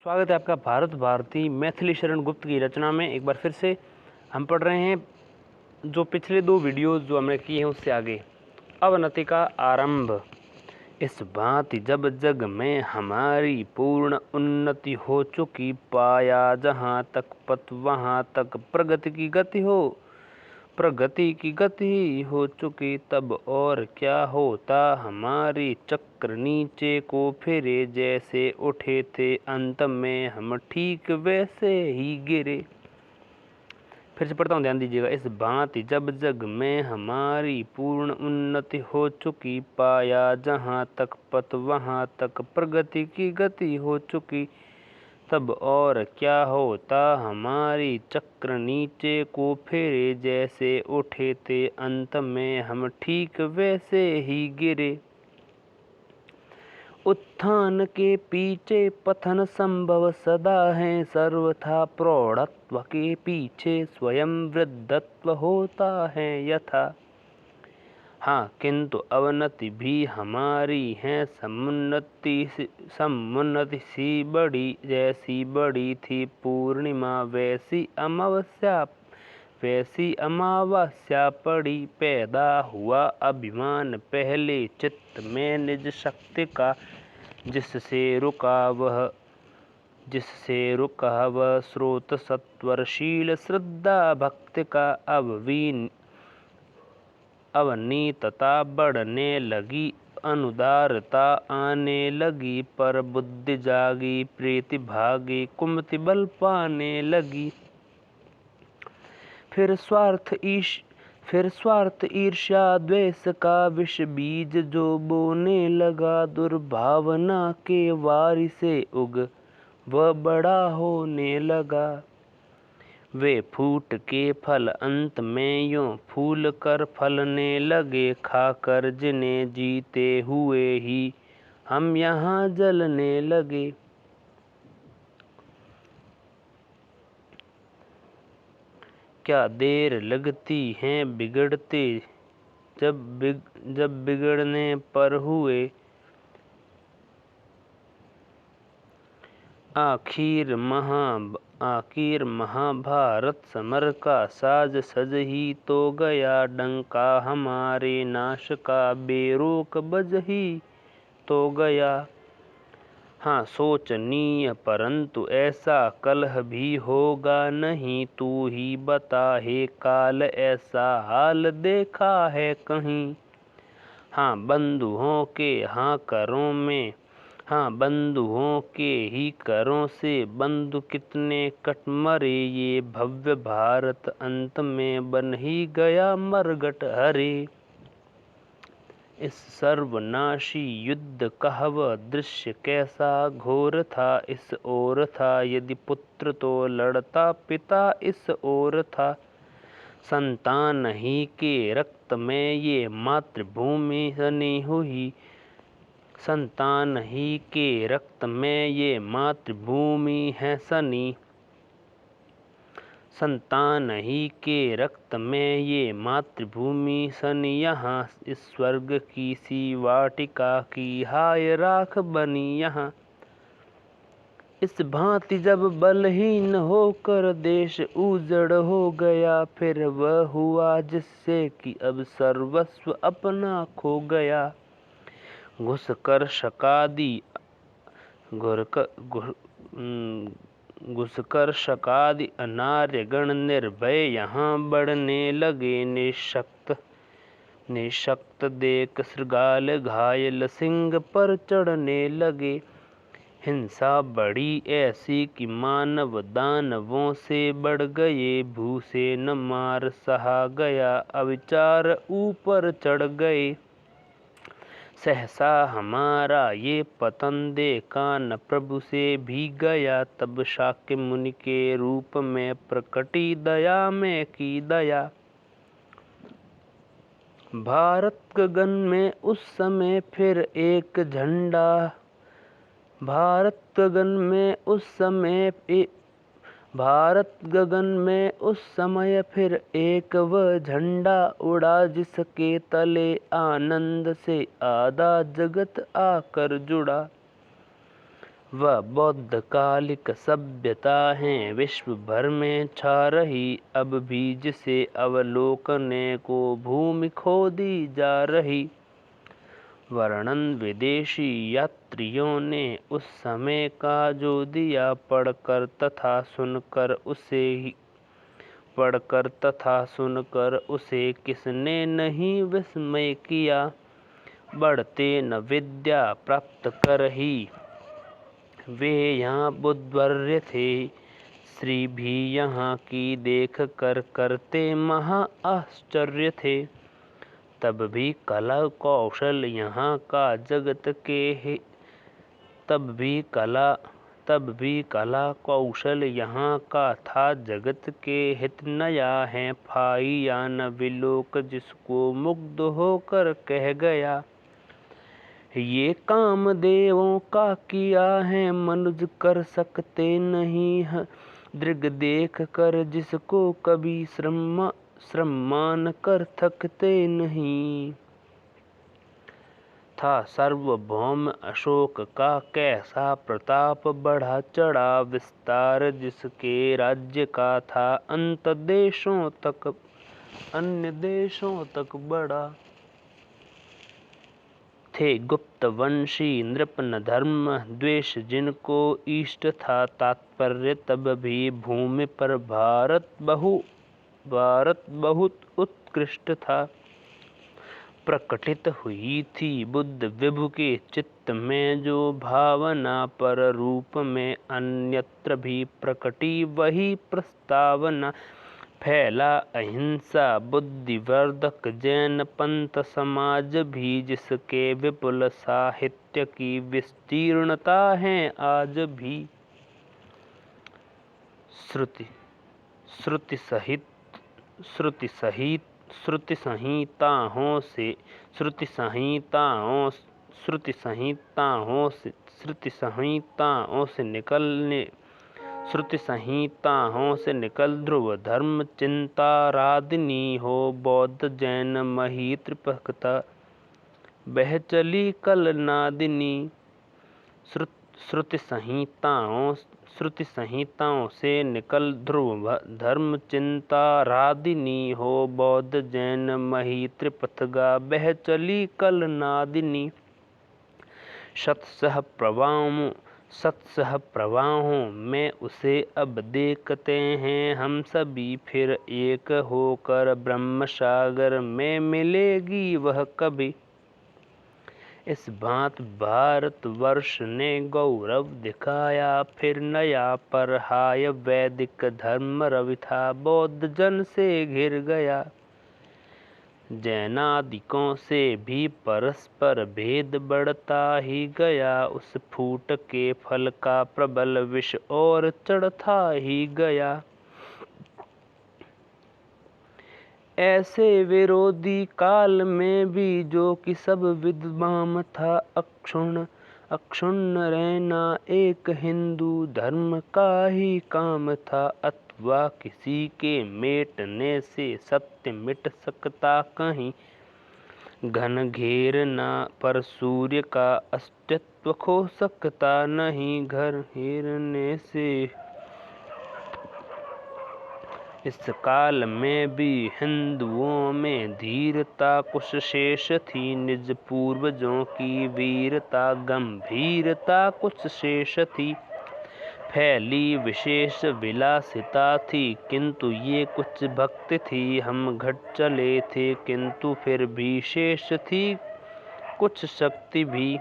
स्वागत है आपका भारत भारती मैथिली शरण गुप्त की रचना में। एक बार फिर से हम पढ़ रहे हैं जो पिछले दो वीडियोस जो हमने किए हैं उससे आगे। अवनति का आरंभ। इस भांति जब जग में हमारी पूर्ण उन्नति हो चुकी, पाया जहाँ तक पथ वहाँ तक प्रगति की गति हो चुकी, तब और क्या होता हमारी चक्र नीचे को फिरे, जैसे उठे थे अंत में हम ठीक वैसे ही गिरे। फिर से पढ़ता हूँ, ध्यान दीजिएगा। इस भांति जब जग में हमारी पूर्ण उन्नति हो चुकी, पाया जहाँ तक पथ वहाँ तक प्रगति की गति हो चुकी, तब और क्या होता हमारी चक्र नीचे को फिरे, जैसे उठे थे अंत में हम ठीक वैसे ही गिरे। उत्थान के पीछे पतन संभव सदा है, सर्वथा प्रौढ़त्व के पीछे स्वयं वृद्धत्व होता है यथा। हाँ, किंतु अवनति भी हमारी है समुन्नति सी बड़ी, जैसी बड़ी थी पूर्णिमा वैसी अमावस्या पड़ी। पैदा हुआ अभिमान पहले चित्त में निज शक्ति का, जिससे रुका वह स्रोत सत्वरशील श्रद्धा भक्ति का। अवनीतता बढ़ने लगी, अनुदारता आने लगी, पर बुद्धि जागी प्रीति भागी, कुमति बल पाने लगी। फिर स्वार्थ ईर्ष्या द्वेष का विष बीज जो बोने लगा, दुर्भावना के वारी से उग वह बड़ा होने लगा। वे फूट के फल अंत में यूं फूल कर फलने लगे, खाकर जिन्हें जीते हुए ही हम यहाँ जलने लगे। क्या देर लगती है बिगड़ते, जब बिगड़ने पर हुए। आखिर महाभारत समर का साज सज ही तो गया, डंका हमारे नाश का बेरोक बज ही तो गया। हाँ, सोचनीय परंतु ऐसा कलह भी होगा नहीं, तू ही बता हे काल ऐसा हाल देखा है कहीं। हाँ, बंधुओं के ही करों से बंधु कितने कट मरे, ये भव्य भारत अंत में बन ही गया मरघट हरे। इस सर्वनाशी युद्ध का वह दृश्य कैसा घोर था, इस ओर था यदि पुत्र तो लड़ता पिता इस ओर था। संतान ही के रक्त में ये मातृभूमि सनी हुई, संतान ही के रक्त में ये मातृभूमि है सनी। संतान ही के रक्त में ये मातृभूमि सनी, यहाँ इस स्वर्ग की सी वाटिका की हाय राख बनी यहाँ। इस भांति जब बलहीन होकर देश उजड़ हो गया, फिर वह हुआ जिससे कि अब सर्वस्व अपना खो गया। घुसकर शकादि अनार्य गण निर्भय यहाँ बढ़ने लगे, निशक्त देख श्रृगाल घायल सिंह पर चढ़ने लगे। हिंसा बढ़ी ऐसी कि मानव दानवों से बढ़ गए, भूसे न मार सहा गया अविचार ऊपर चढ़ गए। सहसा हमारा ये पतन देखा न प्रभु से भी गया, तब शाक्य मुनि के रूप में प्रकटी दया में की दया। भारत गगन में उस समय फिर एक झंडा, भारत गगन में उस समय फिर एक वह झंडा उड़ा, जिसके तले आनंद से आधा जगत आकर जुड़ा। वह बौद्ध कालिक सभ्यता है विश्व भर में छा रही, अब भी जिसे अवलोकने को भूमि खोदी जा रही। वर्णन विदेशी यात्रियों ने उस समय का जो दिया, पढ़कर तथा सुनकर उसे किसने नहीं विस्मय किया। बढ़ते न विद्या प्राप्त कर ही वे यहाँ बुद्धवर्य थे, श्री भी यहाँ की देख कर करते महा आश्चर्य थे। तब भी कला कौशल यहाँ का जगत के ही तब भी कला कौशल यहाँ का था जगत के हित। नया है फाई या न विलोक, जिसको मुग्ध होकर कह गया, ये काम देवों का किया है, मनुज कर सकते नहीं है। दृग देख कर जिसको कभी श्रममान कर थकते नहीं। था सार्वभौम अशोक का कैसा प्रताप, बढ़ा चढ़ा विस्तार जिसके राज्य का था, अन्य देशों तक बढ़ा। थे गुप्त वंशी नृप न धर्म द्वेष जिनको इष्ट था, तात्पर्य तब भी भूमि पर भारत बहुत उत्कृष्ट था। प्रकटित हुई थी बुद्ध विभु के चित्त में जो भावना, पर रूप में अन्यत्र भी प्रकटी वही प्रस्तावना। फैला अहिंसा बुद्धिवर्धक जैन पंथ समाज भी, जिसके विपुल साहित्य की विस्तीर्णता है आज भी। श्रुति संहिताओं से निकल ध्रुव धर्म चिंता रादिनी हो, बौद्ध जैन मही त्रिपक्षता बह चली कल नादिनी। श्रुति संहिताओं से निकल ध्रुव धर्म चिंता रादिनी हो, बौद्ध जैन मही त्रिपथगा बह चली कल नादिनी। सत्सह प्रवाहों में उसे अब देखते हैं हम सभी, फिर एक होकर ब्रह्म सागर में मिलेगी वह कभी। इस भांत भारतवर्ष ने गौरव दिखाया, फिर नया पर हाय वैदिक धर्म रवि था, बौद्ध जन से घिर गया। जैनादिकों से भी परस्पर भेद बढ़ता ही गया, उस फूट के फल का प्रबल विष और चढ़ता ही गया। ऐसे विरोधी काल में भी जो कि सब विद्वान था, अक्षुण्ण रहना एक हिंदू धर्म का ही काम था, अथवा किसी के मेटने से सत्य मिट सकता कहीं। घन घेरना पर सूर्य का अस्तित्व खो सकता नहीं, घर घेरने से। इस काल में भी हिंदुओं में धीरता कुछ शेष थी, निज पूर्वजों की वीरता गंभीरता कुछ शेष थी। फैली विशेष विलासिता थी, किंतु ये कुछ भक्ति थी। हम घट चले थे किंतु फिर भी शेष थी कुछ शक्ति भी।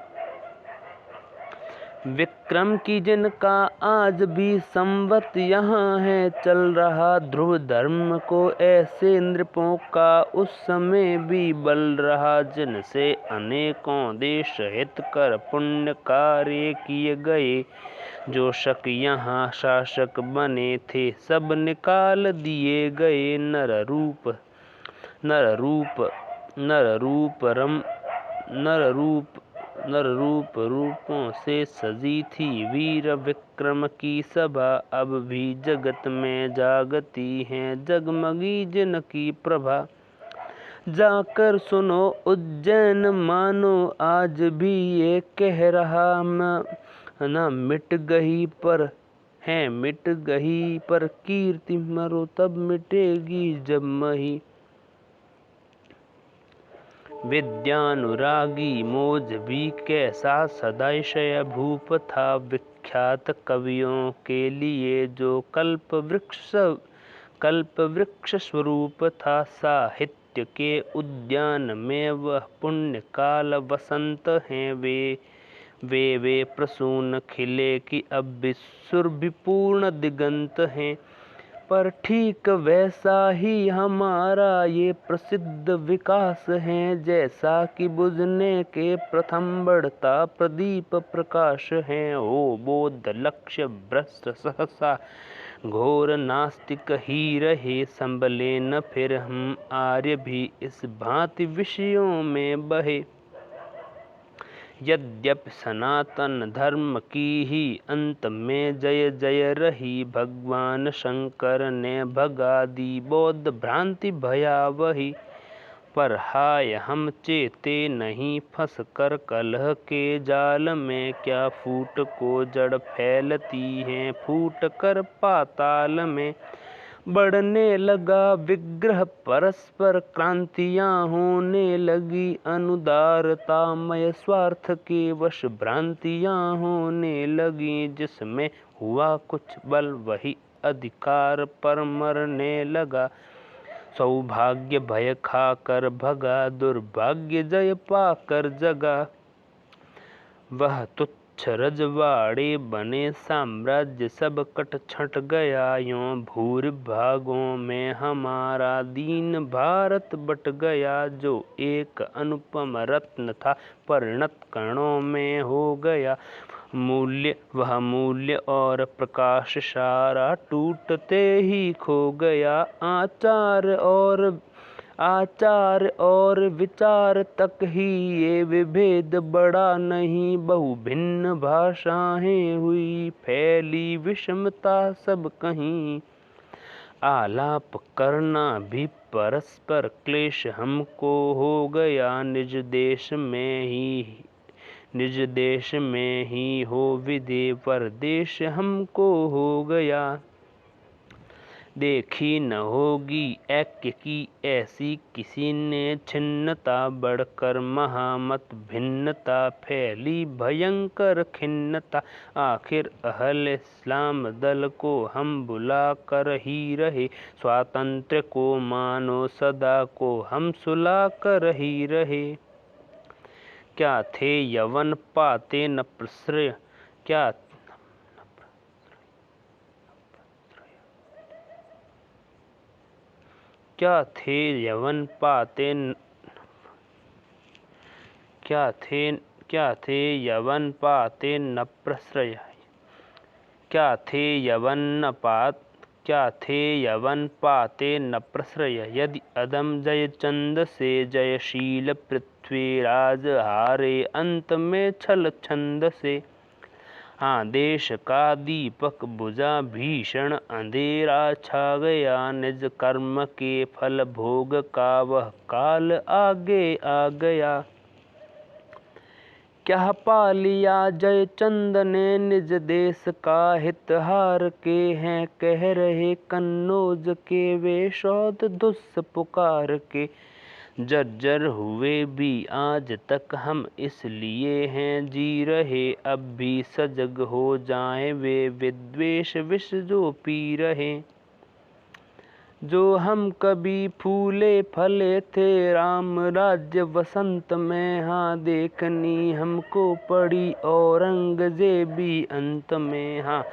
विक्रम की जिनका आज भी संवत यहाँ है चल रहा, ध्रुव धर्म को ऐसे नृपों का उस समय भी बल रहा, जिनसे अनेकों देश हित कर पुण्य कार्य किए गए। जो शक यहाँ शासक बने थे सब निकाल दिए गए। नर रूपों से सजी थी वीर विक्रम की सभा, अब भी जगत में जागती हैं जगमगी जिनकी प्रभा। जाकर सुनो उज्जैन मानो आज भी ये कह रहा मैं, न मिट गई पर है मिट गई पर कीर्ति, मरो तब मिटेगी जब मही। विद्यानुरागी मोज भी कैसा सदाशय भूप था, विख्यात कवियों के लिए जो कल्प वृक्ष स्वरूप था। साहित्य के उद्यान में वह पुण्य काल वसंत हैं, वे प्रसून खिले कि अब भी सुरभिपूर्ण दिगंत हैं। पर ठीक वैसा ही हमारा ये प्रसिद्ध विकास है, जैसा कि बुझने के प्रथम बढ़ता प्रदीप प्रकाश है। ओ बोध लक्ष्य भ्रष्ट सहसा घोर नास्तिक ही रहे, संभले न फिर हम आर्य भी इस भांति विषयों में बहे। यद्यपि सनातन धर्म की ही अंत में जय जय रही, भगवान शंकर ने भगा दी बौद्ध भ्रांति भयावही। पर हाय हम चेते नहीं फंस कर कलह के जाल में, क्या फूट को जड़ फैलती हैं फूट कर पाताल में। बढ़ने लगा विग्रह परस्पर क्रांतियां होने लगी, अनुदारतामय स्वार्थ के वश भ्रांतियां होने लगी। जिसमें हुआ कुछ बल वही अधिकार पर मरने लगा, सौभाग्य भय खाकर भगा दुर्भाग्य जय पाकर जगा। वह तुच्छ रजवाड़े बने साम्राज्य सब कट छट गया, यों भूरिभागों में हमारा दीन भारत बट गया। जो एक अनुपम रत्न था परिणत कणों में हो गया, वह मूल्य और प्रकाश सारा टूटते ही खो गया। आचार और विचार तक ही ये विभेद बड़ा नहीं, बहु भिन्न भाषाएं हुई फैली विषमता सब कहीं। आलाप करना भी परस्पर क्लेश हमको हो गया, निज देश में ही हो विदे परदेश हमको हो गया। देखी न होगी ऐक्य की ऐसी किसी ने छिन्नता, बढ़कर महामत भिन्नता फैली भयंकर खिन्नता। आखिर अहल इस्लाम दल को हम बुला कर ही रहे, स्वातंत्र्य को मानो सदा को हम सुला कर ही रहे। क्या थे यवन पाते न प्रश्रय, क्या थे यवन पाते न प्रश्रय, क्या थे यवन पाते न प्रश्रय। यदि अदम जयचंद से जयशील पृथ्वीराज हारे, अंत में छल छंद से। हाँ देश का दीपक बुझा भीषण अंधेरा छा गया, निज कर्म के फल भोग का वह काल आगे आ गया। क्या पा लिया जयचंद ने निज देश का हित हार के, हैं कह रहे कन्नौज के वे शौध धुस पुकार के। जर्जर हुए भी आज तक हम इसलिए हैं जी रहे, अब भी सजग हो जाएं वे विद्वेष विष जो पी रहे। जो हम कभी फूले फले थे राम राज्य वसंत में, हाँ देखनी हमको पड़ी औरंगजेबी अंत में। हाँ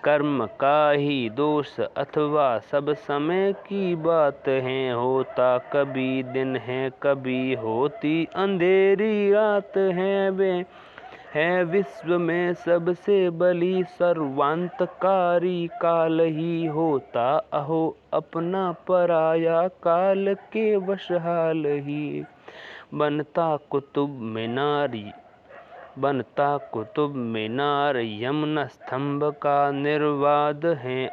कर्म का ही दोष अथवा सब समय की बात है, होता कभी दिन है कभी होती अंधेरी रात है। वे है विश्व में सबसे बली सर्वांतकारी काल ही, होता अहो अपना पराया काल के वशहाल ही। बनता कुतुब मीनार यमुना स्तंभ का निर्वाद है,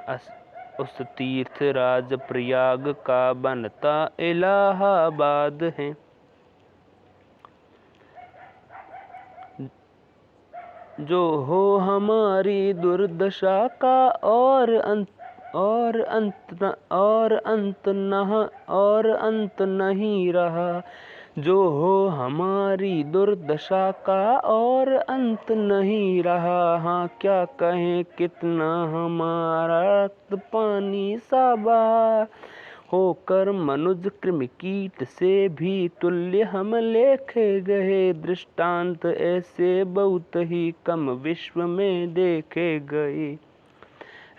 उस तीर्थ राज प्रयाग का बनता इलाहाबाद है। जो हो हमारी दुर्दशा का और अंत नहीं रहा। जो हो हमारी दुर्दशा का और अंत नहीं रहा। हाँ क्या कहें कितना हमारा रक्त पानी सा बहा। होकर मनुज कृमि कीट से भी तुल्य हम लेखे गए। दृष्टांत ऐसे बहुत ही कम विश्व में देखे गए।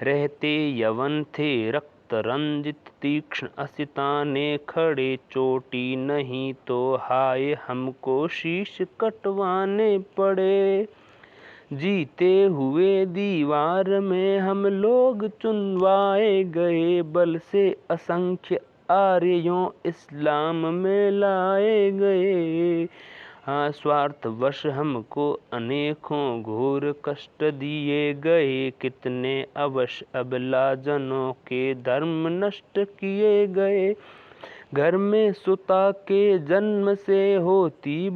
रहते यवन थे रक्त रंजित तीक्ष्ण असिताने खड़े। चोटी नहीं तो हाय हमको शीश कटवाने पड़े। जीते हुए दीवार में हम लोग चुनवाए गए। बल से असंख्य आर्यों इस्लाम में लाए गए। हाँ स्वार्थवश हमको अनेकों घोर कष्ट दिए गए। कितने अवश्य अबला जनों के धर्म नष्ट किए गए। घर में सुता के जन्म से होती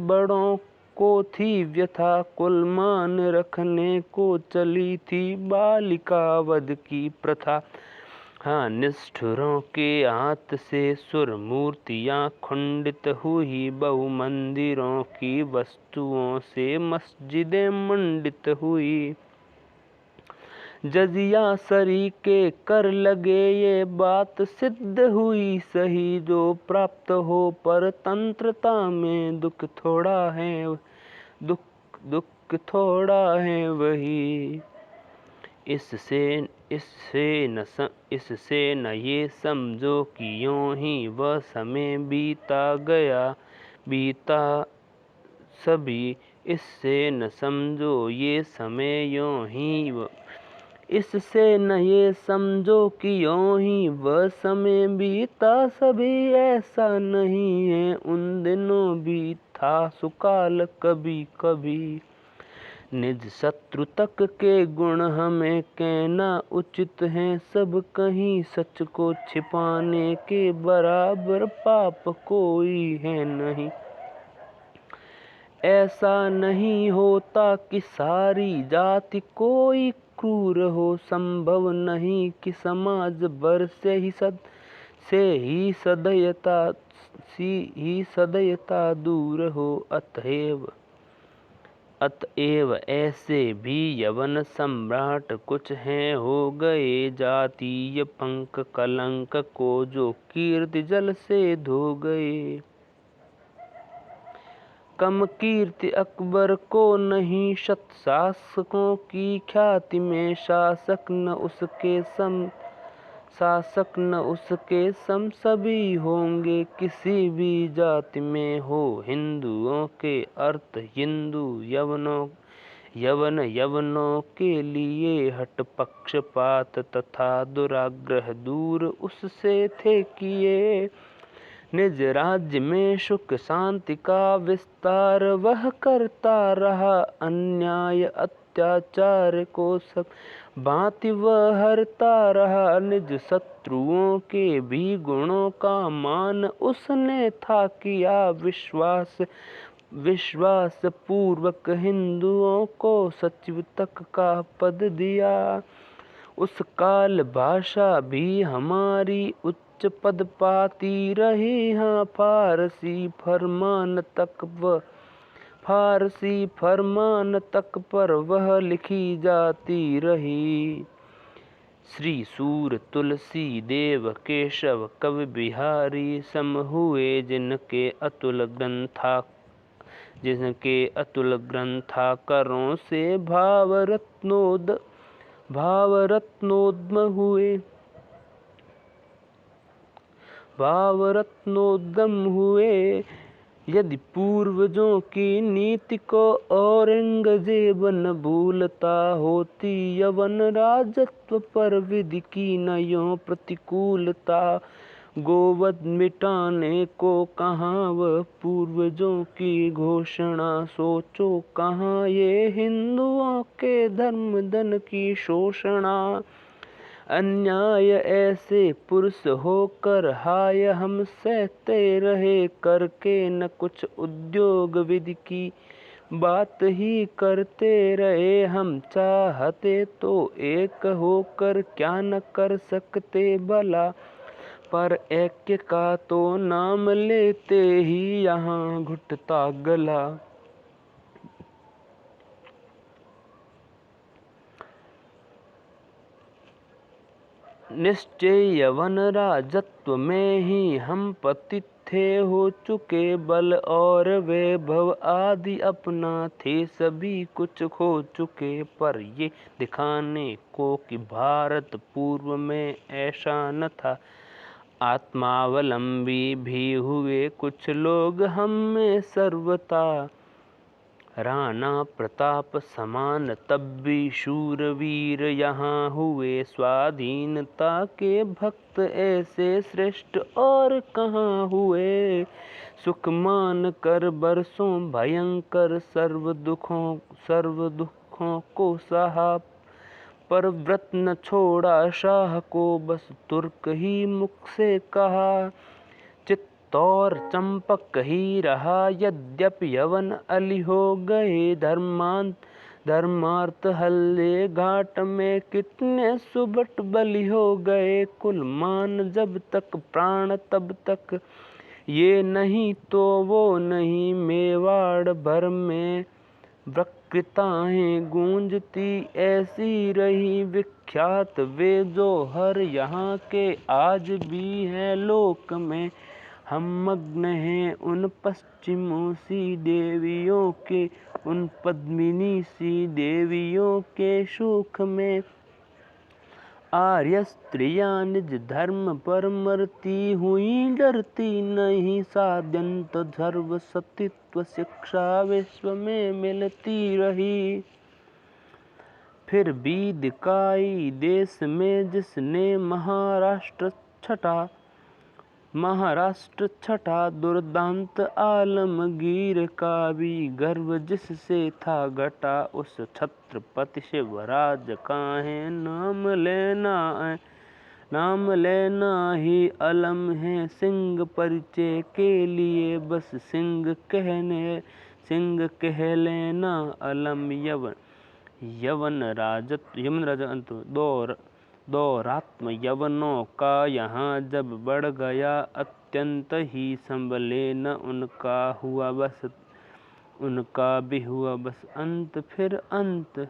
बड़ों को थी व्यथा। कुल मान रखने को चली थी बालिका वध की प्रथा। हाँ निष्ठुरों के हाथ से सुर मूर्तियाँ खंडित हुई। बहु मंदिरों की वस्तुओं से मस्जिदें मंडित हुई। जजिया सरी के कर लगे ये बात सिद्ध हुई सही। जो प्राप्त हो परतंत्रता में दुख थोड़ा है वही। इससे न ये समझो कि यूं ही वह समय बीता सभी। इससे न समझो ये समय यूं ही इससे न ये समझो कि यूं ही वह समय बीता सभी। ऐसा नहीं है उन दिनों भी था सुकाल कभी कभी। निज शत्रु तक के गुण हमें कहना उचित है। सब कहीं सच को छिपाने के बराबर पाप कोई है नहीं। ऐसा नहीं होता कि सारी जाति कोई क्रूर हो। संभव नहीं कि समाज भर से ही सदयता दूर हो। अतएव ऐसे भी यवन सम्राट कुछ हैं हो गए। जातीय पंख कलंक को जो कीर्ति जल से धो गए। कम कीर्ति अकबर को नहीं शत शासकों की ख्याति में। शासक न उसके सम सभी होंगे किसी भी जाति में हो। हिंदुओं के अर्थ हिंदू यवनों के लिए हट पक्षपात तथा दुराग्रह दूर उससे थे किए। निज राज्य में सुख शांति का विस्तार वह करता रहा। अन्याय अत्याचार को सब भांति वह हरता रहा। निज शत्रुओं के भी गुणों का मान उसने था किया। विश्वास पूर्वक हिंदुओं को सचिव तक का पद दिया। उस काल भाषा भी हमारी उच्च पद पाती रही। हाँ फारसी फरमान तक पर वह लिखी जाती रही। श्री सूर तुलसी देव केशव कवि बिहारी सम हुए। जिनके अतुल ग्रंथाकरों से भावरत्नोद्गम हुए। यदि पूर्वजों की नीति को औरंगजेब न भूलता। होती यवन राजत्व पर विधि की न यों प्रतिकूलता। गोवध मिटाने को कहाँ वह पूर्वजों की घोषणा। सोचो कहाँ ये हिंदुओं के धर्म धन की शोषणा। अन्याय ऐसे पुरुष होकर हाय हम सहते रहे। करके न कुछ उद्योग विधि की बात ही करते रहे हम, चाहते तो एक होकर क्या न कर सकते भला। पर ऐक्य का तो नाम लेते ही यहाँ घुटता गला। निश्चय यवन राजत्व में ही हम पतित थे हो चुके, बल और वैभव आदि अपना थे सभी कुछ खो चुके। पर ये दिखाने को कि भारत पूर्व में ऐसा न था, आत्मावलंबी भी हुए कुछ लोग हम में सर्वथा। राणा प्रताप समान तब भी शूरवीर यहाँ हुए, स्वाधीनता के भक्त ऐसे श्रेष्ठ और कहाँ हुए। सुख मान कर बरसों भयंकर सर्व दुखों को सहा, पर व्रत न छोड़ा शाह को, बस तुर्क ही मुख से कहा। चित्तौर चंपक ही रहा यद्यपि यवन अली हो गए, धर्मार्थ हल्ले घाट में कितने सुबट बलि हो गए। कुल मान जब तक प्राण तब तक ये नहीं तो वो नहीं, मेवाड़ भर में वक्तृताएं गूंजती ऐसी रही विख्यात, वे जो हर यहाँ के आज भी हैं लोक में। हम मग्न हैं उन पश्चिमों सी देवियों के, उन पद्मिनी सी देवियों के सुख में। आर्य स्त्रियां निज धर्म पर मरती हुई डरती नहीं, साध्यंत सर्व सतित्व शिक्षा विश्व में मिलती रही। फिर भी दिखाई देश में जिसने महाराष्ट्र छठा, दुर्दांत आलमगीर का भी गर्व जिससे था घटा। उस छत्रपति शिवराज काहे नाम लेना ही अलम है, सिंह परिचय के लिए बस सिंह कह लेना अलम। यवन राजत्व दौरात्म यवनों का यहाँ जब बढ़ गया अत्यंत ही, संभले न उनका भी हुआ बस अंत फिर अंत।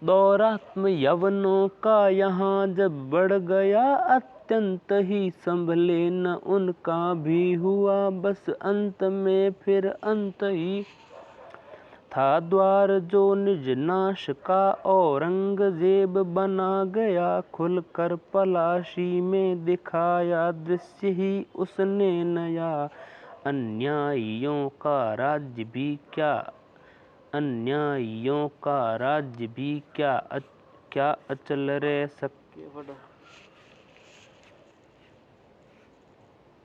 दौरात्म यवनों का यहाँ जब बढ़ गया अत्यंत ही, संभले न उनका भी हुआ बस अंत में फिर अंत ही। था द्वार जो निज नाश का औरंगजेब बना गया, खुलकर पलाशी में दिखाया दृश्य ही उसने नया। अन्यायियों का राज्य भी क्या अचल रह सके।